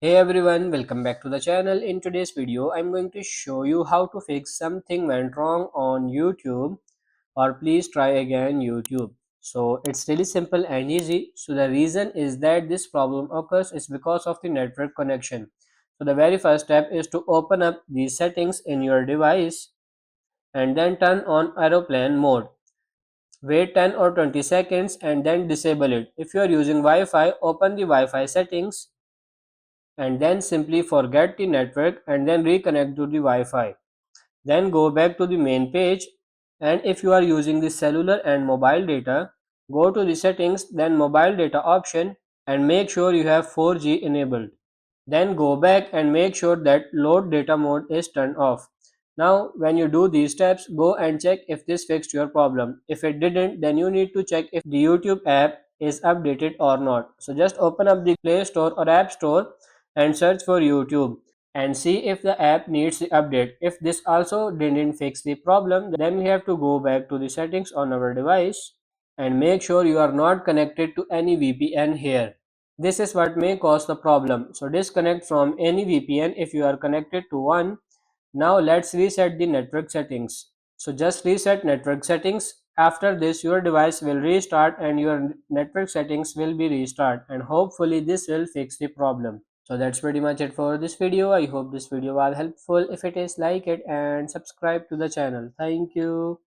Hey everyone, welcome back to the channel. In today's video, I'm going to show you how to fix something went wrong on YouTube, or please try again YouTube. So it's really simple and easy. So the reason is that this problem occurs is because of the network connection. So the very first step is to open up the settings in your device and then turn on aeroplane mode. Wait 10 or 20 seconds and then disable it. If you are using Wi-Fi, open the Wi-Fi settings and then simply forget the network and then reconnect to the Wi-Fi. Then go back to the main page, and if you are using the cellular and mobile data, go to the settings, then mobile data option, and make sure you have 4G enabled. Then go back and make sure that load data mode is turned off. Now when you do these steps, go and check if this fixed your problem. If it didn't, then you need to check if the YouTube app is updated or not. So just open up the Play Store or App Store and search for YouTube and see if the app needs the update. If this also didn't fix the problem, then we have to go back to the settings on our device and make sure you are not connected to any VPN here. This is what may cause the problem. So disconnect from any VPN if you are connected to one. Now let's reset the network settings. So just reset network settings. After this, your device will restart and your network settings will be restart, and hopefully this will fix the problem. So that's pretty much it for this video. I hope this video was helpful. If it is, like it and subscribe to the channel. Thank you.